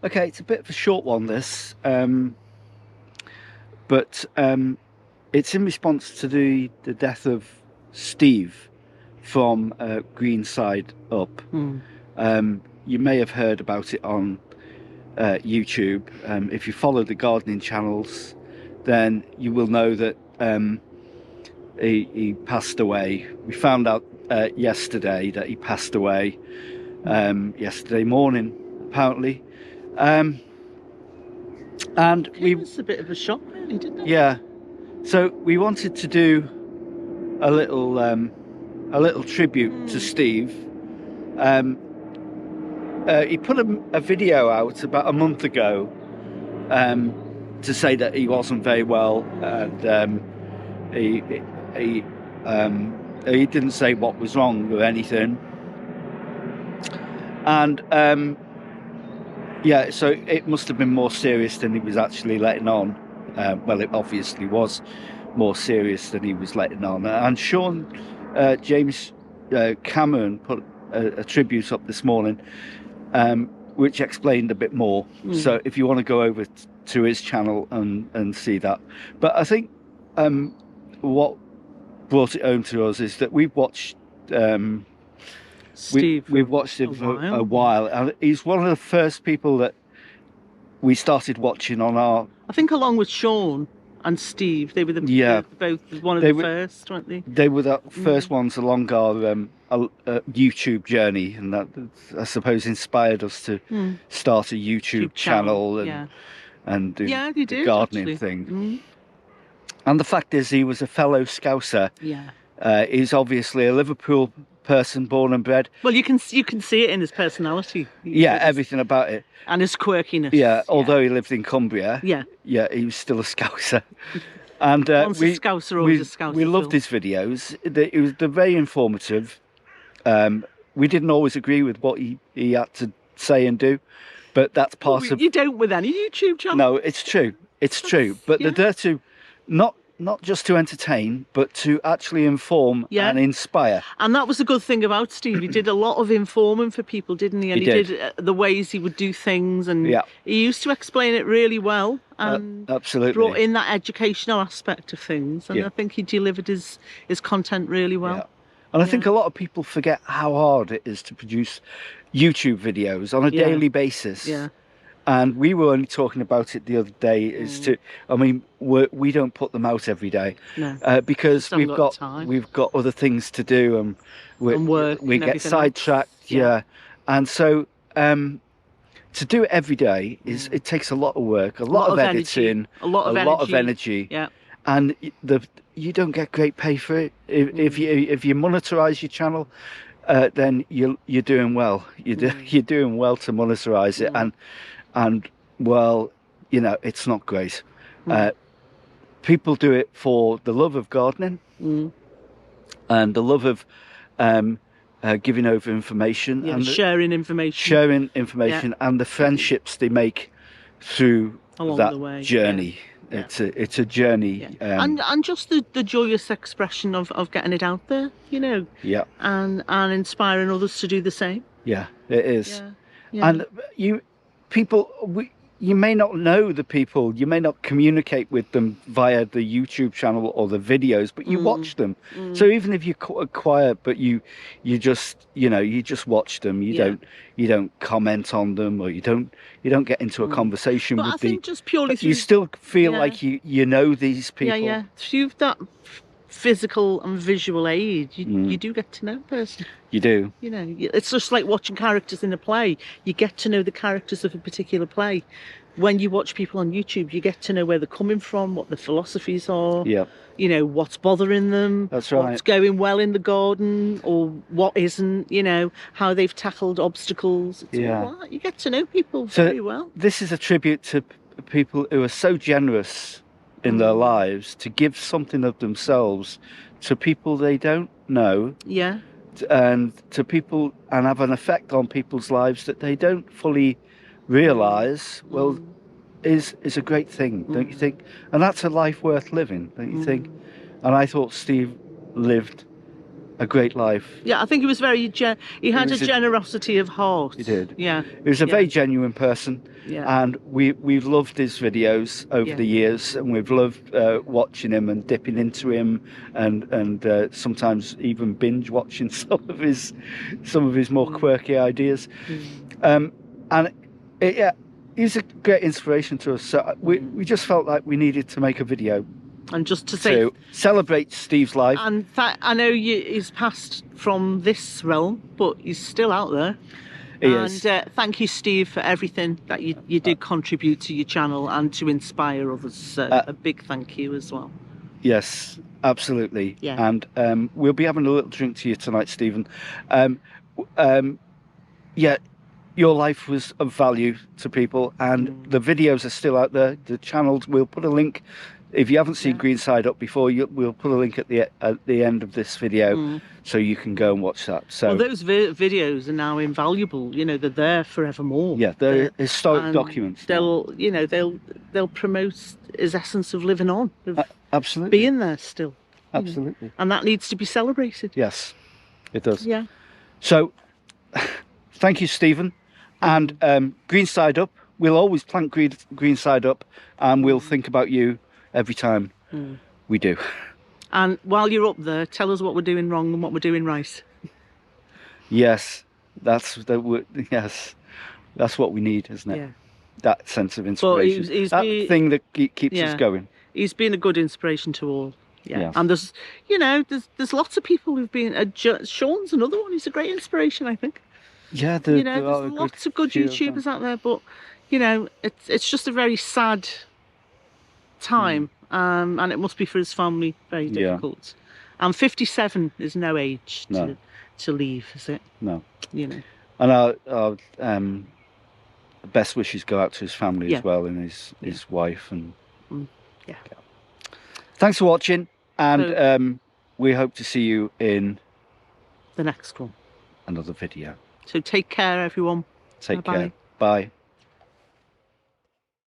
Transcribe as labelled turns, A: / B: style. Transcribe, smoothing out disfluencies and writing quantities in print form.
A: Okay, it's a bit of a short one, this, but it's in response to the death of Steve from Green Side Up. You may have heard about it on YouTube. If you follow the gardening channels, then you will know that he passed away. We found out yesterday that he passed away yesterday morning, apparently. And
B: it was a bit of a shock, really, didn't it?
A: Yeah. So we wanted to do a little tribute to Steve. He put a video out about a month ago to say that he wasn't very well, and he didn't say what was wrong or anything. And yeah, so it must have been more serious than he was actually letting on. Well, it obviously was more serious than he was letting on. And Sean James Cameron put a tribute up this morning, which explained a bit more. So if you want to go over to his channel and see that. But I think what brought it home to us is that we've watched
B: Steve,
A: we've watched him for a while, and he's one of the first people that we started watching on our...
B: I think along with Sean and Steve, they were both one of the first, weren't they?
A: They were the first ones along our YouTube journey, and that, I suppose, inspired us to start a YouTube channel and do the gardening thing. And the fact is, he was a fellow Scouser. He's obviously a Liverpool person, born and bred.
B: Well, you can see it in his personality.
A: Everything about it.
B: And his quirkiness.
A: Although he lived in Cumbria. He was still a Scouser. And
B: once a Scouser, always a Scouser.
A: We loved his videos. They're very informative. We didn't always agree with what he had to say and do, but that's part of...
B: You don't with any YouTube channel.
A: No, it's true. It's true. But they're there to not just to entertain, but to actually inform and inspire.
B: And that was the good thing about Steve. He did a lot of informing for people, didn't he? And he did the ways he would do things, and he used to explain it really well, and
A: absolutely
B: brought in that educational aspect of things. And I think he delivered his content really well.
A: And I think a lot of people forget how hard it is to produce YouTube videos on a daily basis. And we were only talking about it the other day. I mean, we don't put them out every day because we've got other things to do, and we get sidetracked. And so to do it every day it takes a lot of work, a lot of editing, a lot of energy. And you don't get great pay for it. If you monetize your channel, then you're doing well. You're doing well to monetize it, and well, you know, it's not great. People do it for the love of gardening and the love of giving over information and
B: sharing information,
A: and the friendships they make through
B: along
A: that
B: the way.
A: Journey. It's a journey,
B: and just the joyous expression of getting it out there, you know, and inspiring others to do the same.
A: It is. And you may not know the people, you may not communicate with them via the YouTube channel or the videos, but you watch them. So even if you're quiet, but you just watch them, you don't comment on them, or you don't get into a conversation with them. I think
B: just purely through,
A: you still feel like you know these people.
B: Through that physical and visual aid, you do get to know a person.
A: You do.
B: You know, it's just like watching characters in a play. You get to know the characters of a particular play. When you watch people on YouTube, you get to know where they're coming from, what the philosophies are. You know, what's bothering them.
A: That's right.
B: What's going well in the garden, or what isn't. You know, how they've tackled obstacles. It's all that. You get to know people very well.
A: This is a tribute to people who are so generous in their lives to give something of themselves to people they don't know, and to people, and have an effect on people's lives that they don't fully realise. Well, is a great thing, don't you think? And that's a life worth living, don't you think? And I thought Steve lived a great life.
B: Yeah, I think he was very, he had a generosity of heart.
A: He did.
B: Yeah.
A: He was a very genuine person.
B: Yeah.
A: And we've loved his videos over the years, and we've loved watching him and dipping into him, and sometimes even binge watching some of his more quirky ideas. And he's a great inspiration to us. So we just felt like we needed to make a video.
B: And just to say,
A: celebrate Steve's life.
B: And I know he's passed from this realm, but he's still out there.
A: He is.
B: Thank you, Steve, for everything that you did contribute to your channel and to inspire others. A big thank you as well.
A: Yes, absolutely.
B: Yeah.
A: And we'll be having a little drink to you tonight, Stephen. Yeah, your life was of value to people, and the videos are still out there. The channels, we'll put a link. If you haven't seen Green Side Up before, we'll put a link at the end of this video, so you can go and watch that. So,
B: well, those videos are now invaluable. You know, they're there forevermore.
A: Yeah, they're historic documents.
B: They'll promote his essence of living on, of
A: absolutely
B: being there still.
A: Absolutely,
B: and that needs to be celebrated.
A: Yes, it does.
B: Yeah.
A: So, thank you, Stephen, and Green Side Up. We'll always plant green side up, and we'll think about you every time we do.
B: And while you're up there, tell us what we're doing wrong and what we're doing right.
A: Yes, that's what we need, isn't it?
B: Yeah.
A: That sense of inspiration. Thing that keeps us going.
B: He's been a good inspiration to all. Yeah.
A: Yes.
B: And there's lots of people who've been. Sean's another one. He's a great inspiration, I think.
A: Yeah,
B: there's lots of good YouTubers out there, but it's just a very sad time, and it must be for his family very difficult. And 57 is no age to leave, is it?
A: No.
B: And
A: our best wishes go out to his family as well, and his wife, and thanks for watching, and we hope to see you in
B: the next one,
A: another video.
B: So take care, everyone.
A: Take care. Bye.